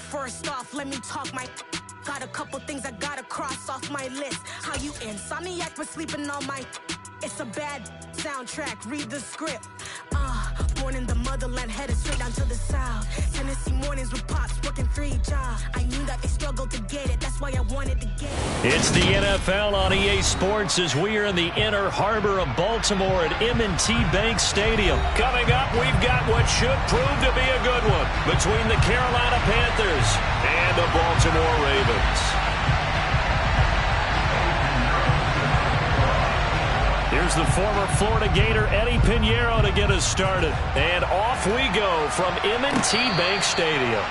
First off, let me talk my... Got a couple things I gotta cross off my list. How you insomniac for sleeping on my... It's a bad soundtrack, read the script. Born in the motherland, headed straight down to the south. Tennessee mornings with pops, working 3 jobs. I knew that they struggled to get it, that's why I wanted to get it. It's the NFL on EA Sports as we are in the inner harbor of Baltimore at M&T Bank Stadium. Coming up, we've got what should prove to be a good one between the Carolina Panthers and the Baltimore Ravens. Here's the former Florida Gator Eddie Pinheiro to get us started. And off we go from M&T Bank Stadium.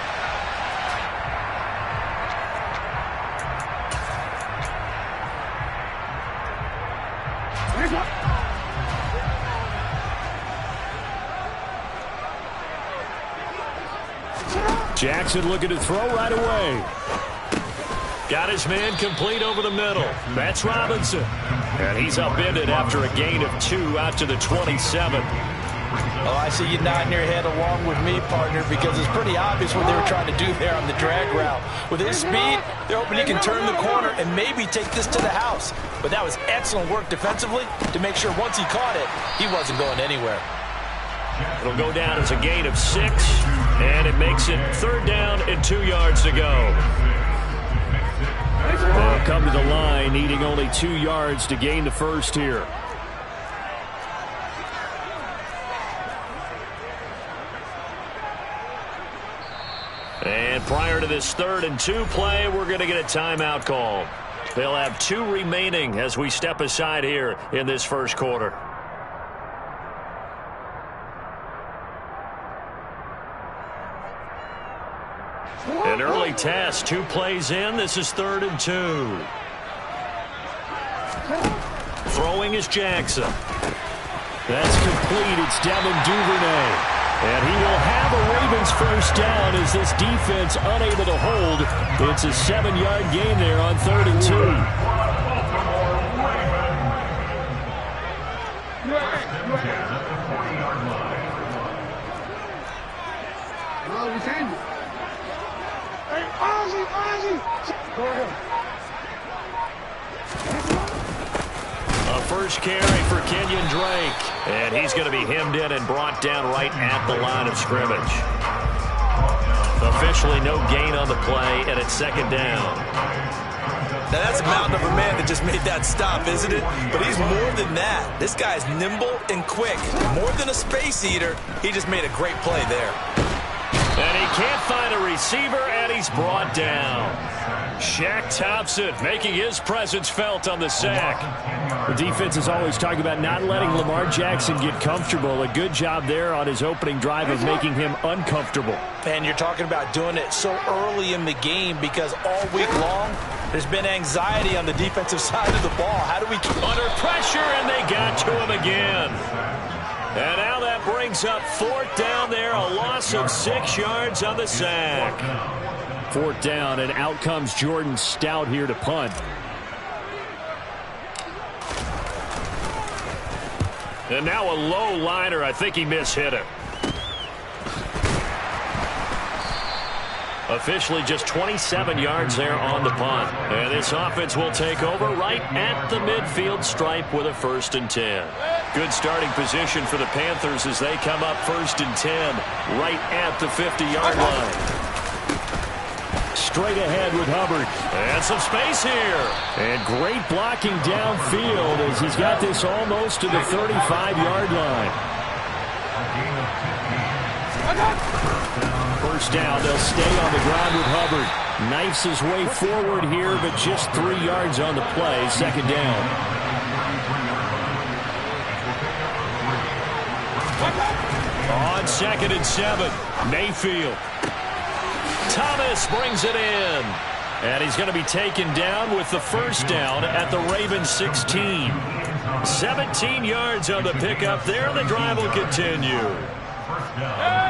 Jackson looking to throw right away. Got his man complete over the middle. That's Robinson. And he's upended after a gain of 2 out to the 27. Oh, I see you nodding your head along with me, partner, because it's pretty obvious what they were trying to do there on the drag route. With his speed, they're hoping he can turn the corner and maybe take this to the house. But that was excellent work defensively to make sure once he caught it, he wasn't going anywhere. It'll go down as a gain of 6, and it makes it 3rd down and 2 yards to go. They'll come to the line, needing only 2 yards to gain the first here. And prior to this 3rd and 2 play, we're going to get a timeout call. They'll have 2 remaining as we step aside here in this first quarter. An early test, 2 plays in. This is 3rd and 2. Throwing is Jackson. That's complete. It's Devin Duvernay. And he will have a Ravens first down as this defense unable to hold. It's a 7-yard gain there on 3rd and 2. A first carry for Kenyon Drake. And he's going to be hemmed in and brought down right at the line of scrimmage. Officially no gain on the play, and it's 2nd down. Now that's a mountain of a man that just made that stop, isn't it? But he's more than that. This guy's nimble and quick. More than a space eater, he just made a great play there. And he can't find a receiver, and he's brought down. Shaq Thompson making his presence felt on the sack. The defense is always talking about not letting Lamar Jackson get comfortable. A good job there on his opening drive of making him uncomfortable. And you're talking about doing it so early in the game because all week long, there's been anxiety on the defensive side of the ball. How do we keep under pressure, and they got to him again. And now that brings up 4th down there, a loss of 6 yards on the sack. 4th down, and out comes Jordan Stout here to punt. And now a low liner. I think he mishit it. Officially just 27 yards there on the punt. And this offense will take over right at the midfield stripe with a 1st and 10. Good starting position for the Panthers as they come up 1st and 10 right at the 50-yard line. Straight ahead with Hubbard. And some space here. And great blocking downfield as he's got this almost to the 35-yard line. 1st down. They'll stay on the ground with Hubbard. Knifes his way forward here, but just 3 yards on the play. 2nd down. On 2nd and 7. Mayfield. Thomas brings it in. And he's going to be taken down with the 1st down at the Ravens 16. 17 yards on the pickup there, and the drive will continue.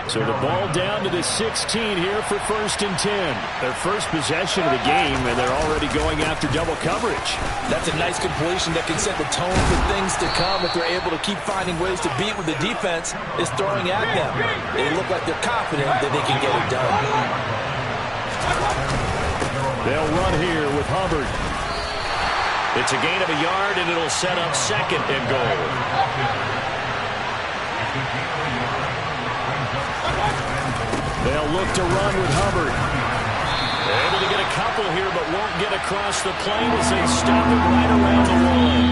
So the ball down to the 16 here for 1st and 10. Their first possession of the game, and they're already going after double coverage. That's a nice completion that can set the tone for things to come if they're able to keep finding ways to beat what the defense is throwing at them. They look like they're confident that they can get it done. They'll run here with Hubbard. It's a gain of a yard, and it'll set up second and goal. They'll look to run with Hubbard. They're able to get a couple here, but won't get across the plane as they stop it right around the line.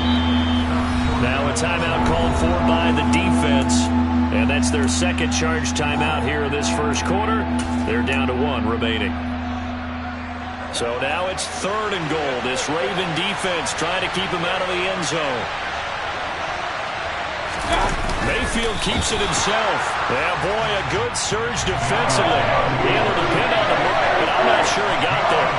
Now a timeout called for by the defense, and that's their second charge timeout here in this first quarter. They're down to 1 remaining. So now it's 3rd and goal. This Raven defense trying to keep him out of the end zone. Mayfield keeps it himself. Yeah, boy, a good surge defensively. Able to pin on the mark, but I'm not sure he got there.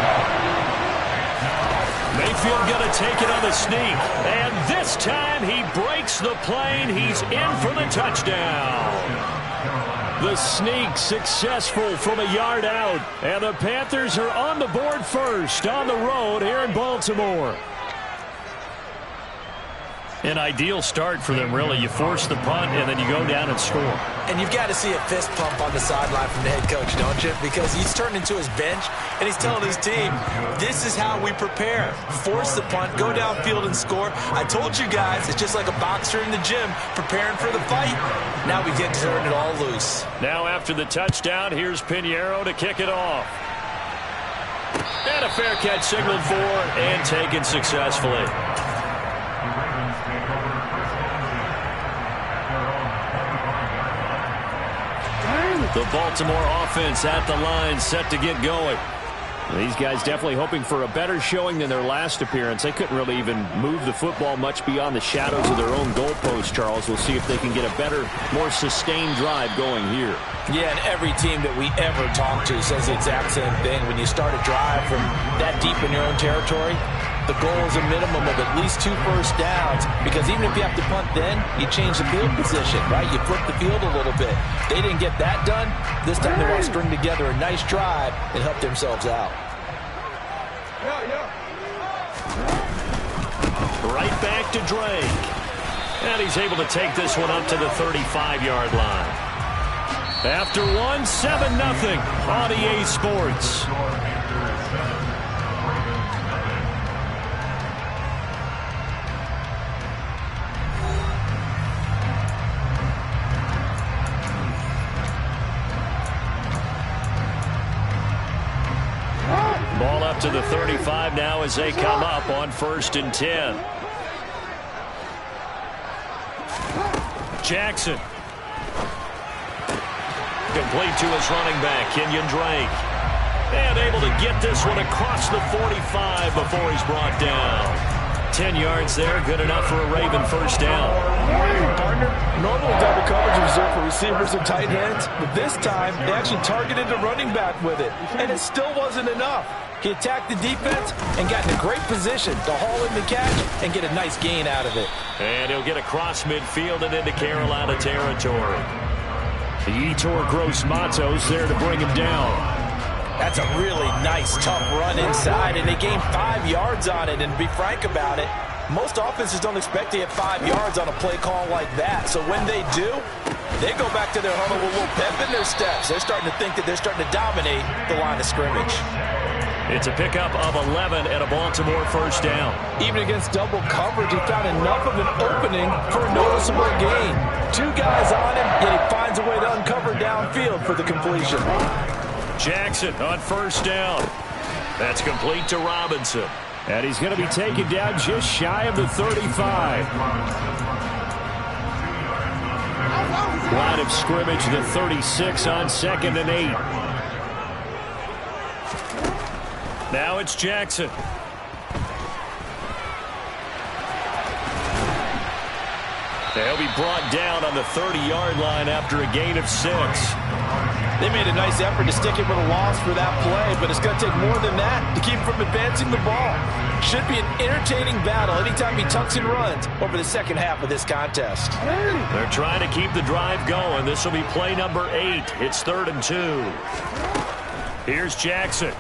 Mayfield going to take it on the sneak. And this time he breaks the plane. He's in for the touchdown. The sneak successful from a yard out. And the Panthers are on the board first on the road here in Baltimore. An ideal start for them, really. You force the punt, and then you go down and score. And you've got to see a fist pump on the sideline from the head coach, don't you? Because he's turned into his bench, and he's telling his team, this is how we prepare. Force the punt, go downfield and score. I told you guys, it's just like a boxer in the gym preparing for the fight. Now we get to turn it all loose. Now after the touchdown, here's Pinheiro to kick it off. And a fair catch signaled for and taken successfully. The Baltimore offense at the line, set to get going. These guys definitely hoping for a better showing than their last appearance. They couldn't really even move the football much beyond the shadows of their own goalpost, Charles. We'll see if they can get a better, more sustained drive going here. Yeah, and every team that we ever talk to says the exact same thing. When you start a drive from that deep in your own territory, the goal is a minimum of at least 2 first downs, because even if you have to punt then, you change the field position, right? You flip the field a little bit. They didn't get that done. This time they want to string together a nice drive and help themselves out. Right back to Drake. And he's able to take this one up to the 35-yard line. After one, 7-0 on EA Sports. Ball up to the 35 now as they come up on 1st and 10. Jackson. Complete to his running back, Kenyon Drake. And able to get this one across the 45 before he's brought down. 10 yards there, good enough for a Raven first down. Partner, normal double coverage is reserved for receivers and tight ends, but this time they actually targeted the running back with it, and it still wasn't enough. He attacked the defense and got in a great position to haul in the catch and get a nice gain out of it. And he'll get across midfield and into Carolina territory. The Yetur Gross-Matos there to bring him down. That's a really nice, tough run inside, and they gained 5 yards on it. And to be frank about it, most offenses don't expect to get 5 yards on a play call like that. So when they do, they go back to their huddle with a little pep in their steps. They're starting to think that they're starting to dominate the line of scrimmage. It's a pickup of 11 and a Baltimore first down. Even against double coverage, he found enough of an opening for a noticeable gain. 2 guys on him, yet he finds a way to uncover downfield for the completion. Jackson on first down. That's complete to Robinson. And he's going to be taken down just shy of the 35. Line of scrimmage, the 36 on 2nd and 8. Now it's Jackson. They'll be brought down on the 30-yard line after a gain of 6. They made a nice effort to stick him with a loss for that play, but it's going to take more than that to keep him from advancing the ball. Should be an entertaining battle anytime he tucks and runs over the second half of this contest. They're trying to keep the drive going. This will be play number 8. It's 3rd and 2. Here's Jackson.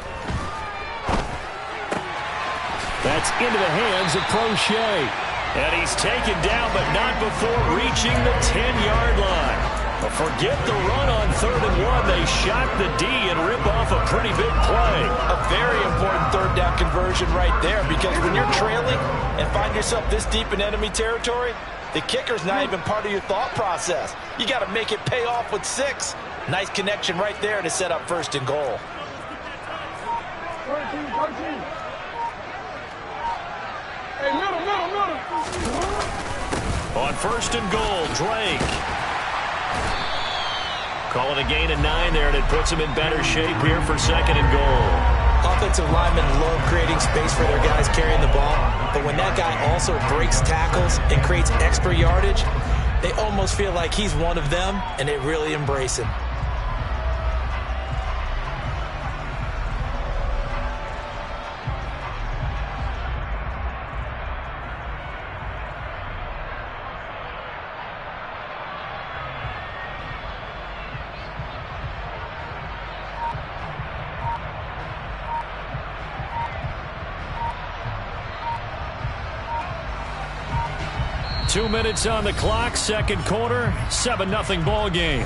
That's into the hands of Prochet. And he's taken down, but not before reaching the 10-yard line. But forget the run on 3rd and 1. They they shock the D and rip off a pretty big play. A very important third down conversion right there, because when you're trailing and find yourself this deep in enemy territory, the kicker's not even part of your thought process. You got to make it pay off with 6. Nice connection right there to set up first and goal. On first and goal, Drake. Calling a gain of 9 there, and it puts them in better shape here for second and goal. Offensive linemen love creating space for their guys carrying the ball, but when that guy also breaks tackles and creates extra yardage, they almost feel like he's one of them, and they really embrace him. Two minutes on the clock, second quarter, 7-0 ball game.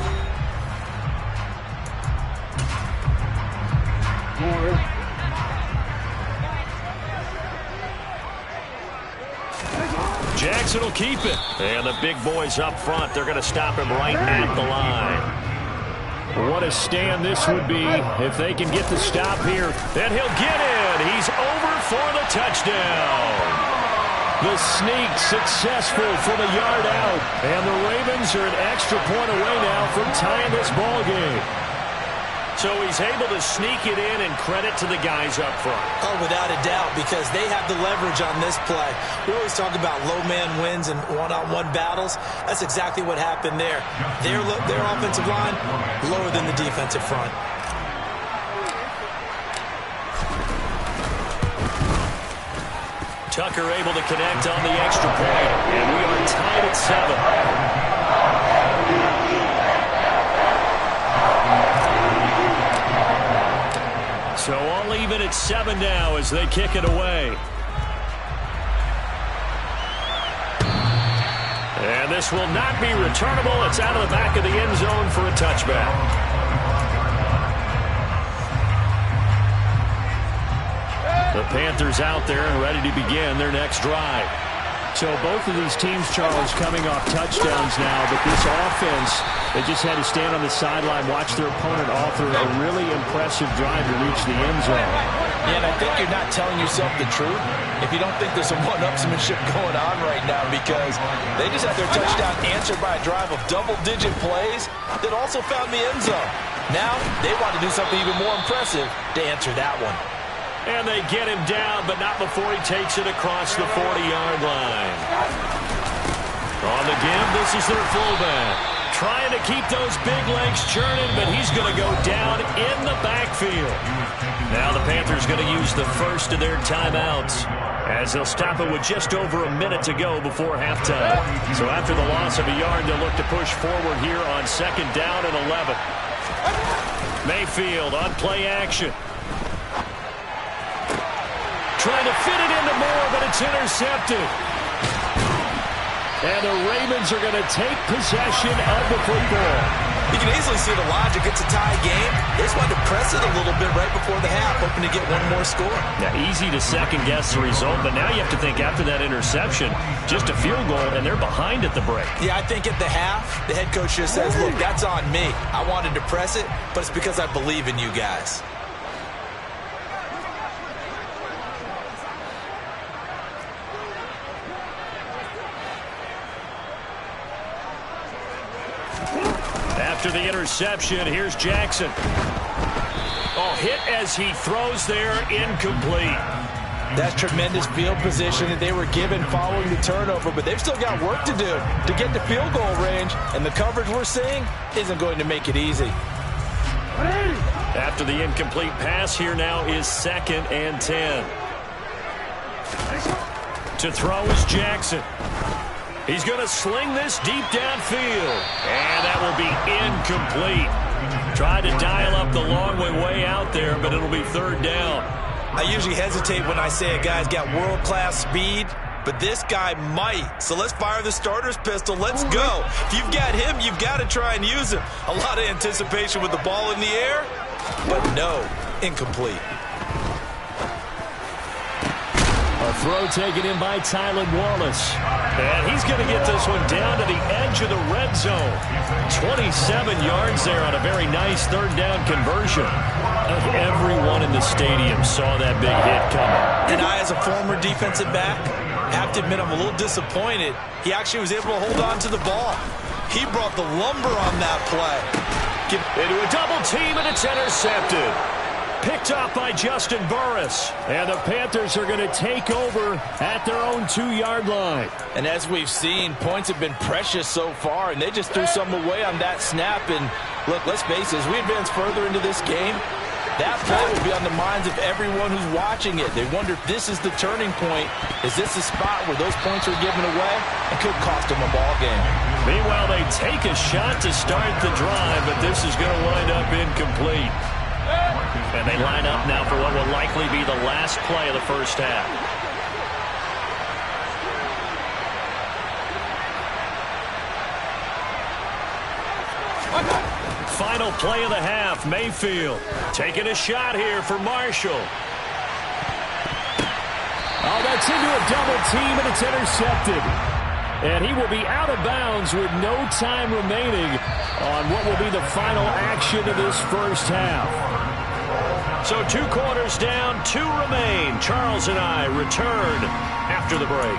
Jackson will keep it. And the big boys up front, they're going to stop him right at the line. What a stand this would be if they can get the stop here. Then he'll get in. He's over for the touchdown. The sneak successful from a yard out. And the Ravens are an extra point away now from tying this ball game. So he's able to sneak it in, and credit to the guys up front. Oh, without a doubt, because they have the leverage on this play. We always talk about low man wins and one-on-one battles. That's exactly what happened there. Their offensive line lower than the defensive front. Tucker able to connect on the extra point, and we are tied at 7. So all even at 7 now as they kick it away. And this will not be returnable. It's out of the back of the end zone for a touchback. The Panthers out there and ready to begin their next drive. So both of these teams, Charles, coming off touchdowns now, but this offense, they just had to stand on the sideline, watch their opponent offer a really impressive drive to reach the end zone. Yeah, and I think you're not telling yourself the truth if you don't think there's some one-upsmanship going on right now, because they just had their touchdown answered by a drive of double-digit plays that also found the end zone. Now they want to do something even more impressive to answer that one. And they get him down, but not before he takes it across the 40-yard line. On the give, this is their fullback. Trying to keep those big legs churning, but he's going to go down in the backfield. Now the Panthers going to use the first of their timeouts, as they'll stop it with just over a minute to go before halftime. So after the loss of a yard, they'll look to push forward here on second down and 11. Mayfield on play action. Trying to fit it into Moore, but it's intercepted. And the Ravens are going to take possession of the football. You can easily see the logic. It's a tie game. They just wanted to press it a little bit right before the half, hoping to get one more score. Now, easy to second-guess the result, but now you have to think after that interception, just a field goal, and they're behind at the break. Yeah, I think at the half, the head coach just says, look, that's on me. I wanted to press it, but it's because I believe in you guys. After the interception, here's Jackson. Oh, hit as he throws there, incomplete. That's tremendous field position that they were given following the turnover, but they've still got work to do to get to field goal range, and the coverage we're seeing isn't going to make it easy. After the incomplete pass, here now is 2nd and 10. To throw is Jackson. He's going to sling this deep downfield, and that will be incomplete. Tried to dial up the long way out there, but it'll be 3rd down. I usually hesitate when I say a guy's got world-class speed, but this guy might. So let's fire the starter's pistol. Let's go. If you've got him, you've got to try and use him. A lot of anticipation with the ball in the air, but no, incomplete. A throw taken in by Tylan Wallace. And he's going to get this one down to the edge of the red zone. 27 yards there on a very nice third down conversion. Everyone in the stadium saw that big hit coming. And I, as a former defensive back, have to admit I'm a little disappointed. He actually was able to hold on to the ball. He brought the lumber on that play. Into a double team, and it's intercepted. Picked off by Juston Burris. And the Panthers are going to take over at their own 2-yard line. And as we've seen, points have been precious so far, and they just threw some away on that snap. And look, let's face it, as we advance further into this game, that play will be on the minds of everyone who's watching it. They wonder if this is the turning point. Is this the spot where those points are given away? It could cost them a ball game. Meanwhile, they take a shot to start the drive, but this is going to wind up incomplete. And they line up now for what will likely be the last play of the first half. Final play of the half, Mayfield taking a shot here for Marshall. Oh, that's into a double team, and it's intercepted. And he will be out of bounds with no time remaining on what will be the final action of this first half. So 2 quarters down, 2 remain. Charles and I return after the break.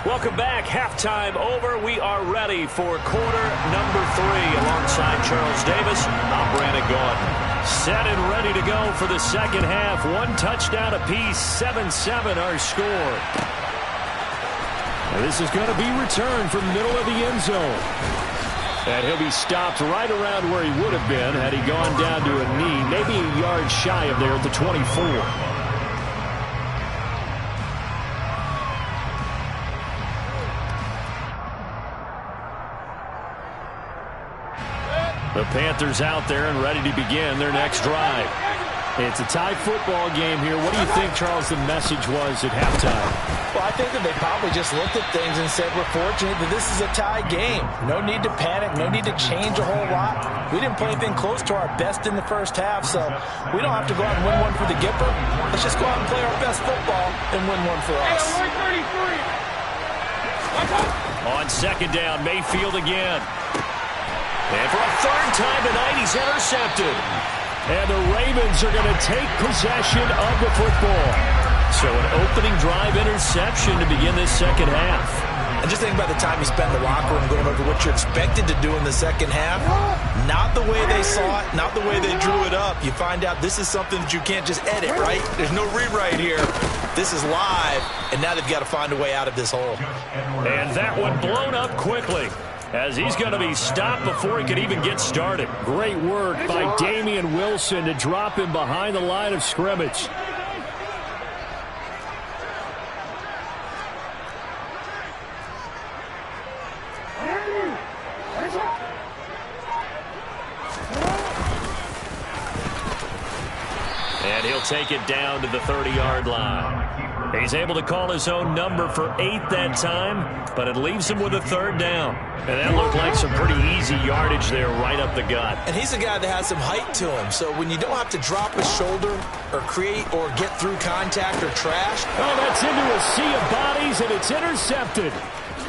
Welcome back. Halftime over. We are ready for quarter number 3. Alongside Charles Davis, I'm Brandon Gaudin. Set and ready to go for the second half. 1 touchdown apiece, 7-7 our score. And this is going to be returned from the middle of the end zone. And he'll be stopped right around where he would have been had he gone down to a knee, maybe a yard shy of there at the 24. The Panthers out there and ready to begin their next drive. It's a tie football game here. What do you think, Charles, the message was at halftime? Well, I think that they probably just looked at things and said, we're fortunate that this is a tie game. No need to panic. No need to change a whole lot. We didn't play anything close to our best in the first half, so we don't have to go out and win one for the Gipper. Let's just go out and play our best football and win one for us. On second down, Mayfield again. And for a third time tonight, he's intercepted. And the Ravens are going to take possession of the football. So an opening drive interception to begin this second half. And just think about the time you spend in the locker room going over what you're expected to do in the second half. Not the way they saw it, not the way they drew it up. You find out this is something that you can't just edit, right? There's no rewrite here. This is live, and now they've got to find a way out of this hole. And that one blown up quickly, as he's going to be stopped before he could even get started. Great work by Damian Wilson to drop him behind the line of scrimmage. And he'll take it down to the 30-yard line. He's able to call his own number for 8 that time, but it leaves him with a third down. And that looked like some pretty easy yardage there right up the gut. And he's a guy that has some height to him, so when you don't have to drop a shoulder or create or get through contact or trash. Oh, that's into a sea of bodies, and it's intercepted.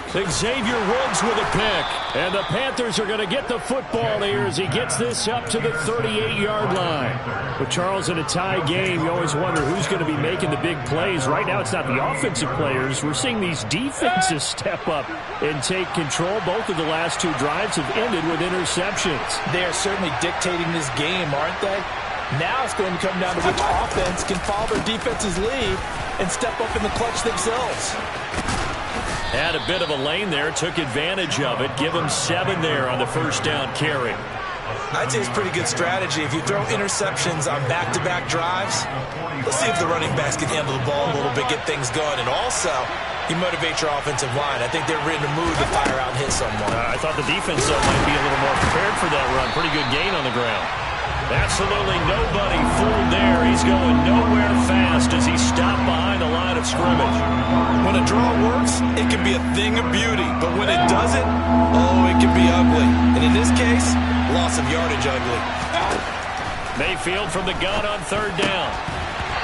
Xavier Woods with a pick. And the Panthers are going to get the football here as he gets this up to the 38-yard line. With Charles in a tie game, you always wonder who's going to be making the big plays. Right now, it's not the offensive players. We're seeing these defenses step up and take control. Both of the last 2 drives have ended with interceptions. They are certainly dictating this game, aren't they? Now it's going to come down to which offense can follow their defense's lead and step up in the clutch themselves. Had a bit of a lane there, took advantage of it. Give him 7 there on the first down carry. I'd say it's pretty good strategy. If you throw interceptions on back-to-back drives, let's see if the running backs can handle the ball a little bit, get things going. And also, you motivate your offensive line. I think they're in the mood to fire out and hit someone. I thought the defense might be a little more prepared for that run. Pretty good gain on the ground. Absolutely nobody fooled there. He's going nowhere fast as he stopped behind the line of scrimmage. When a draw works, it can be a thing of beauty. But when it doesn't, oh, it can be ugly. And in this case, loss of yardage ugly. Mayfield from the gun on third down.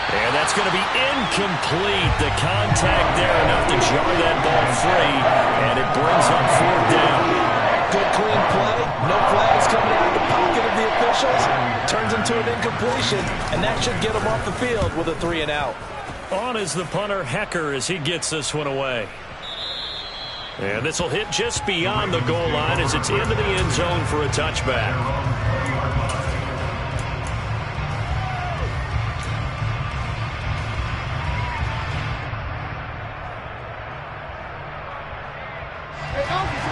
And that's going to be incomplete. The contact there enough to jar that ball free. And it brings up fourth down. Good clean play. No flags coming out of the pocket of the officials. Turns into an incompletion. And that should get him off the field with a 3 and out. On is the punter, Hecker, as he gets this one away. And this will hit just beyond the goal line as it's into the end zone for a touchback.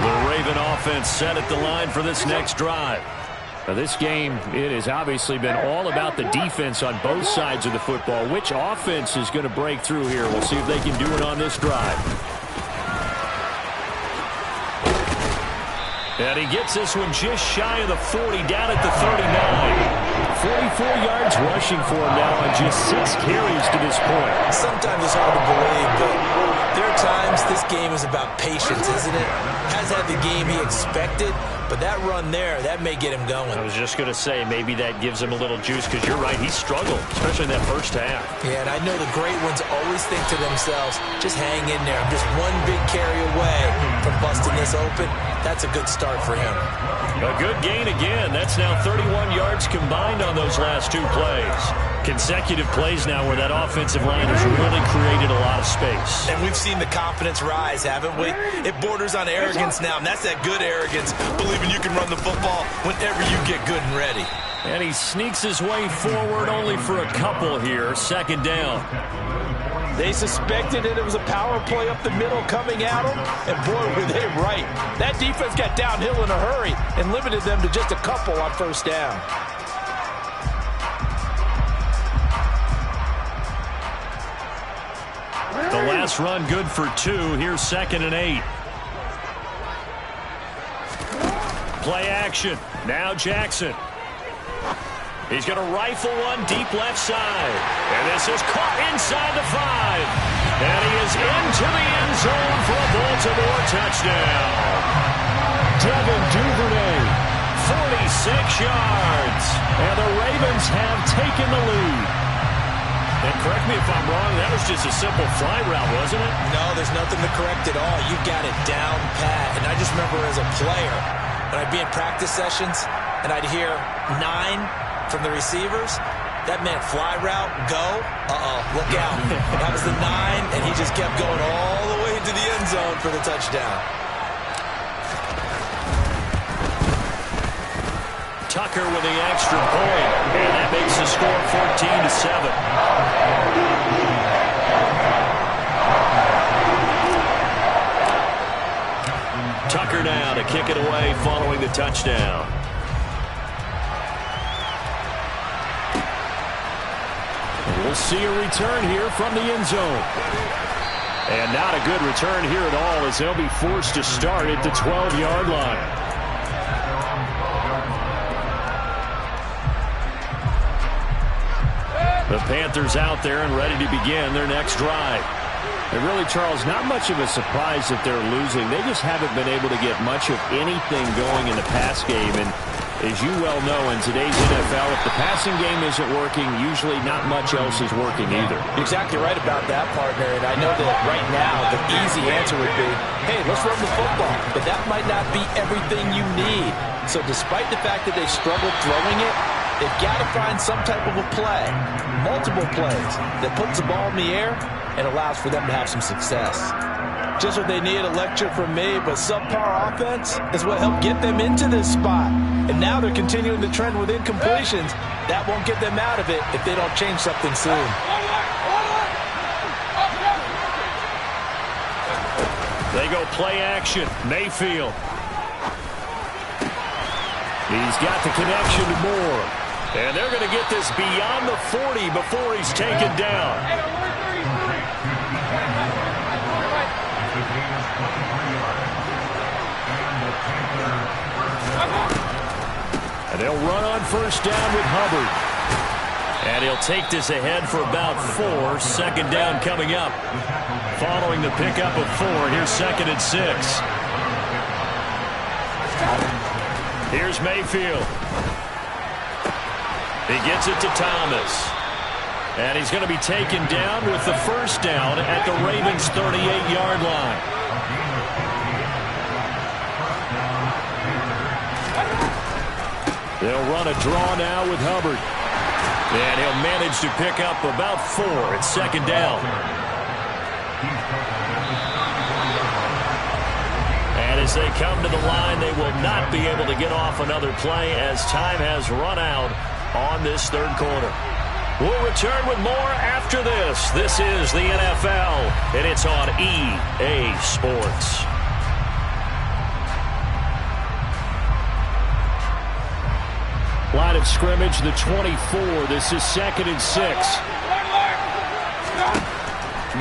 The Raven offense set at the line for this next drive. Now this game, it has obviously been all about the defense on both sides of the football. Which offense is going to break through here? We'll see if they can do it on this drive. And he gets this one just shy of the 40, down at the 39. 44 yards rushing for him now on just 6 carries to this point. Sometimes it's hard to believe, but there are times this game is about patience, isn't it? Has had the game he expected, but that run there, that may get him going. I was just going to say, maybe that gives him a little juice, because you're right, he struggled, especially in that first half. Yeah, and I know the great ones always think to themselves, just hang in there. I'm just one big carry away from busting this open. That's a good start for him. A good gain again. That's now 31 yards combined on those last 2 plays. Consecutive plays now where that offensive line has really created a lot of space. And we've seen the confidence rise, haven't we? It borders on arrogance now, and that's that good arrogance, believing you can run the football whenever you get good and ready. And he sneaks his way forward only for a couple here. Second down. They suspected it was a power play up the middle coming at them, and boy, were they right. That defense got downhill in a hurry and limited them to just a couple on first down. The last run good for 2. Here's 2nd and 8. Play action. Now Jackson. He's going to rifle one deep left side. And this is caught inside the 5. And he is into the end zone for a Baltimore touchdown. Devin Duvernay, 46 yards. And the Ravens have taken the lead. And correct me if I'm wrong, that was just a simple fly route, wasn't it? No, there's nothing to correct at all. You got it down pat. And I just remember as a player, when I'd be in practice sessions, and I'd hear 9 from the receivers, that meant fly route, go, look out. That was the 9, and he just kept going all the way into the end zone for the touchdown. Tucker with the extra point, and that makes the score 14-7. Tucker now to kick it away following the touchdown. We'll see a return here from the end zone. And not a good return here at all, as they'll be forced to start at the 12-yard line. The Panthers out there and ready to begin their next drive. And really, Charles, not much of a surprise that they're losing. They just haven't been able to get much of anything going in the pass game. And as you well know, in today's NFL, if the passing game isn't working, usually not much else is working either. You're exactly right about that, partner. And I know that right now the easy answer would be, hey, let's run the football. But that might not be everything you need. So despite the fact that they've struggled throwing it, they've got to find some type of a play, multiple plays, that puts the ball in the air and allows for them to have some success. Just what they need, a lecture from me, but subpar offense is what helped get them into this spot. And now they're continuing the trend with incompletions. That won't get them out of it if they don't change something soon. They go play action. Mayfield. He's got the connection to Moore. And they're going to get this beyond the 40 before he's taken down. And they'll They'll run on first down with Hubbard. And he'll take this ahead for about 4. Second down coming up. Following the pickup of 4, here's 2nd and 6. Here's Mayfield. He gets it to Thomas. And he's going to be taken down with the first down at the Ravens' 38-yard line. They'll run a draw now with Hubbard. And he'll manage to pick up about 4 at second down. And as they come to the line, they will not be able to get off another play as time has run out on this third quarter. We'll return with more after this. This is the NFL, and it's on EA Sports. Line of scrimmage, the 24. This is 2nd and 6.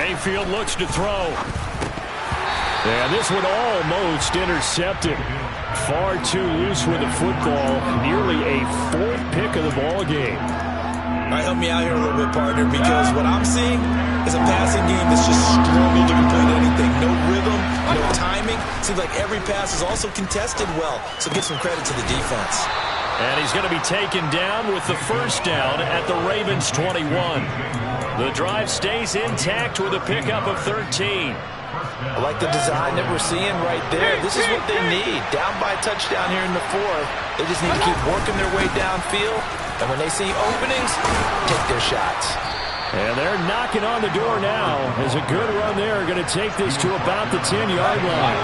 Mayfield looks to throw. And this one almost intercepted. Far too loose with the football. Nearly a 4th pick of the ball game. All right, help me out here a little bit, partner, because what I'm seeing is a passing game that's just struggling to complete anything. No rhythm, no timing. Seems like every pass is also contested well. So give some credit to the defense. And he's going to be taken down with the first down at the Ravens' 21. The drive stays intact with a pickup of 13. I like the design that we're seeing right there. This is what they need. Down by a touchdown here in the 4th. They just need to keep working their way downfield. And when they see openings, take their shots. And they're knocking on the door now as a good run there. Going to take this to about the 10-yard line.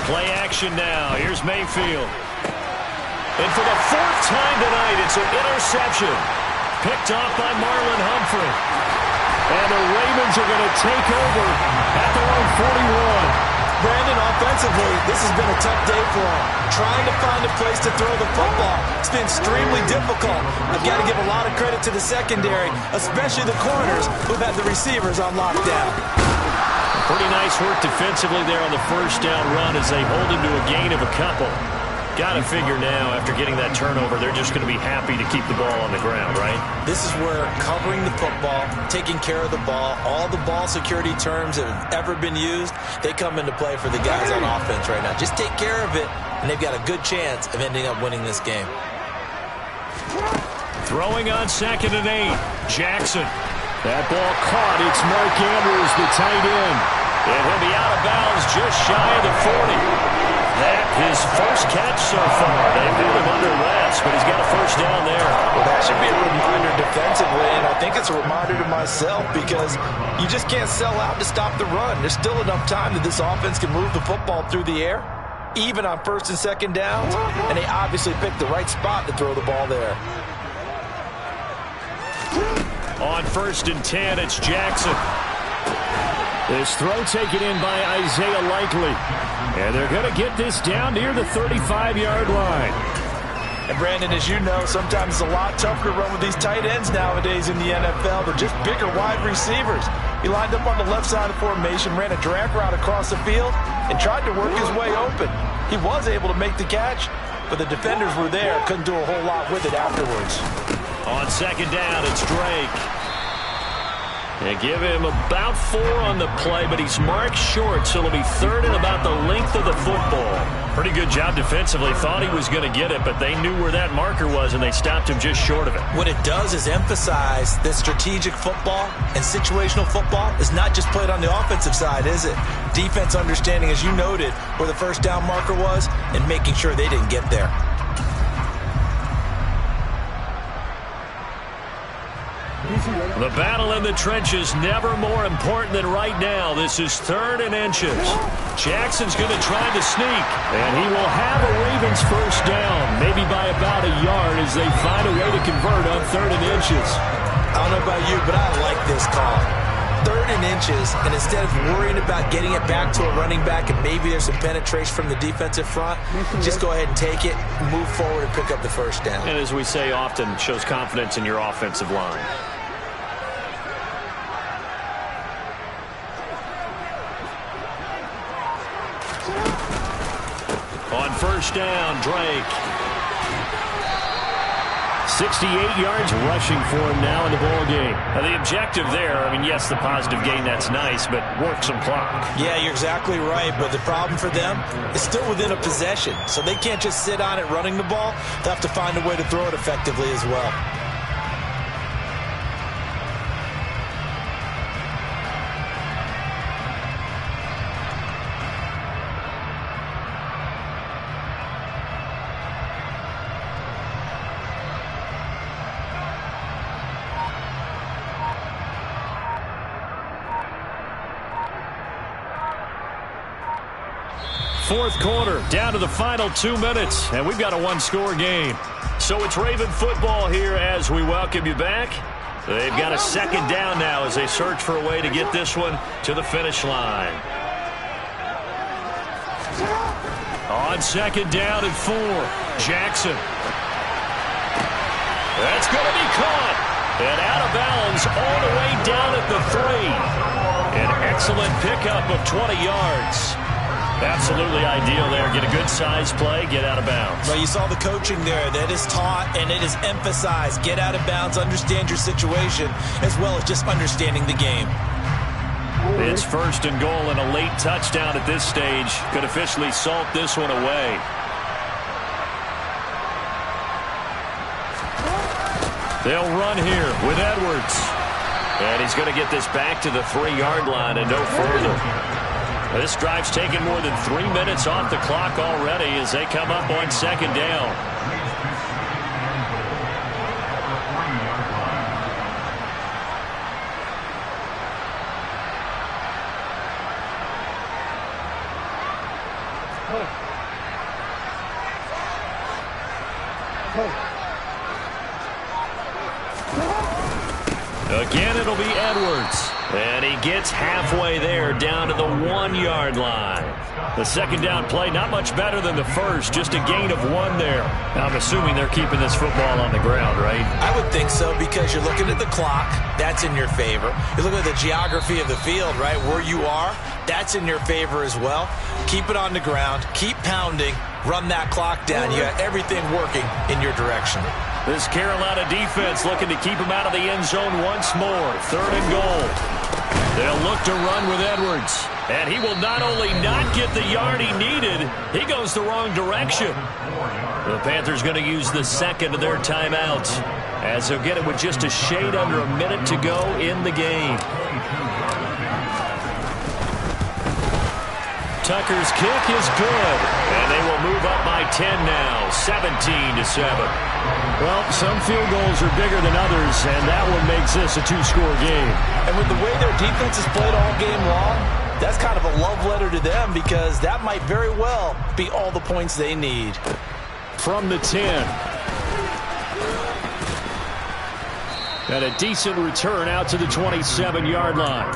Play action now. Here's Mayfield. And for the 4th time tonight, it's an interception. Picked off by Marlon Humphrey. And the Ravens are going to take over at their own 41. Brandon, offensively, this has been a tough day for him. Trying to find a place to throw the football. It's been extremely difficult. I've got to give a lot of credit to the secondary, especially the corners who've had the receivers on lockdown. Pretty nice work defensively there on the first down run as they hold him to a gain of a couple. Got to figure now, after getting that turnover, they're just going to be happy to keep the ball on the ground, right? This is where covering the football, taking care of the ball, all the ball security terms that have ever been used, they come into play for the guys on offense right now. Just take care of it, and they've got a good chance of ending up winning this game. Throwing on 2nd and 8. Jackson. That ball caught. It's Mark Andrews, the tight end. And he'll be out of bounds just shy of the 40. That his first catch so far. They've put him under wraps, but he's got a first down there. Well, that should be a reminder defensively, and I think it's a reminder to myself because you just can't sell out to stop the run. There's still enough time that this offense can move the football through the air, even on 1st and 2nd downs, and they obviously picked the right spot to throw the ball there. On 1st and 10, it's Jackson. This throw taken in by Isaiah Likely. And they're going to get this down near the 35-yard line. And Brandon, as you know, sometimes it's a lot tougher to run with these tight ends nowadays in the NFL. They're just bigger wide receivers. He lined up on the left side of the formation, ran a drag route across the field, and tried to work his way open. He was able to make the catch, but the defenders were there. Couldn't do a whole lot with it afterwards. On 2nd down, it's Drake. They give him about 4 on the play, but he's marked short, so it'll be 3rd and about the length of the football. Pretty good job defensively. Thought he was going to get it, but they knew where that marker was, and they stopped him just short of it. What it does is emphasize that strategic football and situational football is not just played on the offensive side, is it? Defense understanding, as you noted, where the first down marker was and making sure they didn't get there. The battle in the trenches never more important than right now. This is 3rd and inches. Jackson's going to try to sneak, and he will have a Ravens first down, maybe by about a yard as they find a way to convert on 3rd and inches. I don't know about you, but I like this call. 3rd and inches, and instead of worrying about getting it back to a running back and maybe there's some penetration from the defensive front, just go ahead and take it, move forward, and pick up the first down. And as we say often, shows confidence in your offensive line. first down, Drake. 68 yards rushing for him now in the ball game. Now the objective there, I mean, yes, the positive gain, that's nice, but work some clock. Yeah, you're exactly right, but the problem for them is still within a possession, so they can't just sit on it running the ball. They'll have to find a way to throw it effectively as well. Fourth quarter, down to the final 2 minutes, and we've got a one-score game. So it's Raven football here as we welcome you back. They've got a second down now as they search for a way to get this one to the finish line. On second down and 4, Jackson. That's going to be caught. And out of bounds all the way down at the 3. An excellent pickup of 20 yards. Absolutely ideal there. Get a good size play, get out of bounds. Well, you saw the coaching there. That is taught and it is emphasized. Get out of bounds, understand your situation, as well as just understanding the game. It's first and goal and a late touchdown at this stage. Could officially salt this one away. They'll run here with Edwards. And he's going to get this back to the 3-yard line and no further. This drive's taken more than 3 minutes off the clock already as they come up on second down. Again, it'll be Edwards. And he gets halfway there down to the 1-yard line. The second down play, not much better than the first, just a gain of 1 there. Now, I'm assuming they're keeping this football on the ground, right? I would think so because you're looking at the clock. That's in your favor. You're looking at the geography of the field, right? Where you are, that's in your favor as well. Keep it on the ground. Keep pounding. Run that clock down. You got everything working in your direction. This Carolina defense looking to keep him out of the end zone once more. Third and goal. They'll look to run with Edwards. And he will not only not get the yard he needed, he goes the wrong direction. The Panthers going to use the second of their timeouts as they'll get it with just a shade under a minute to go in the game. Tucker's kick is good, and they will move up by 10 now, 17-7. Well, some field goals are bigger than others, and that one makes this a 2-score game. And with the way their defense has played all game long, that's kind of a love letter to them because that might very well be all the points they need. From the 10. And a decent return out to the 27-yard line.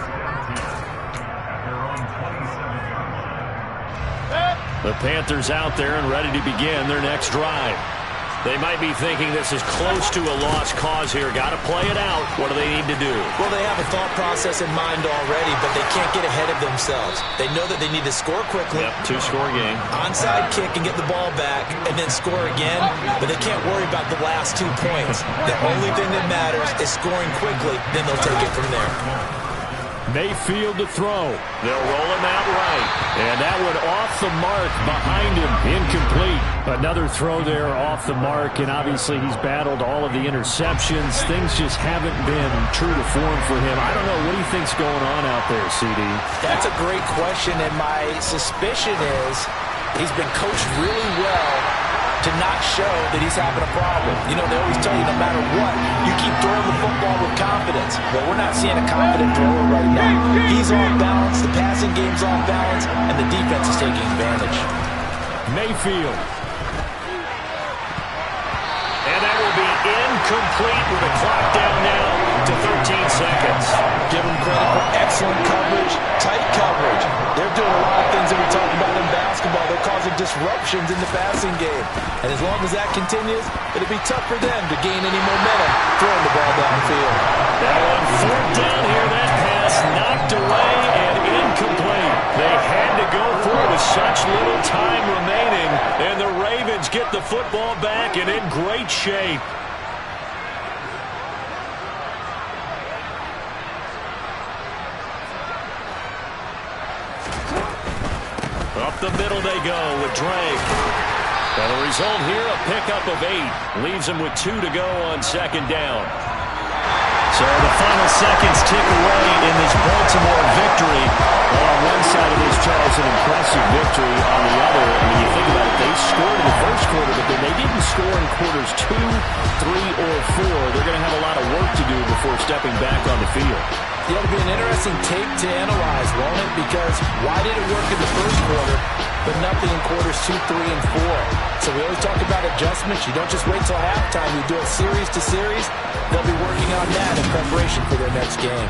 The Panthers out there and ready to begin their next drive. They might be thinking this is close to a lost cause here. Got to play it out. What do they need to do? Well, they have a thought process in mind already, but they can't get ahead of themselves. They know that they need to score quickly. Yep, 2-score game. Onside kick and get the ball back and then score again, but they can't worry about the last 2 points. The only thing that matters is scoring quickly, then they'll take it from there. Mayfield to throw. They'll roll him out right. And that one off the mark behind him. Incomplete. Another throw there off the mark, and obviously he's battled all of the interceptions. Things just haven't been true to form for him. I don't know. What do you think's going on out there, CD? That's a great question, and my suspicion is he's been coached really well to not show that he's having a problem. You know, they always tell you no matter what, you keep throwing the football with confidence. Well, we're not seeing a confident thrower right now. He's off balance, the passing game's off balance, and the defense is taking advantage. Mayfield. And that will be incomplete with a clock down now to 13 seconds. Give them credit for excellent coverage, tight coverage. They're doing a lot of things that we talk about in basketball. They're causing disruptions in the passing game. And as long as that continues, it'll be tough for them to gain any momentum throwing the ball downfield. Now on fourth down here, that pass It's knocked away and incomplete. They had to go for it with such little time remaining, and the Ravens get the football back and in great shape. Up the middle they go with Drake. And the result here, a pickup of 8. Leaves him with 2 to go on second down. So the final seconds tick away in this Baltimore victory. Well, on one side of this, Charles, an impressive victory. On the other, I mean, you think about it, they scored in the first quarter, but then they didn't score in quarters 2, 3, or 4. They're going to have a lot of work to do before stepping back on the field. Yeah, it'll be an interesting tape to analyze, won't it? Because why did it work in the first quarter, but nothing in quarters 2, 3, and 4? So we always talk about adjustments. You don't just wait till halftime. You do it series to series. They'll be working on that in preparation for their next game.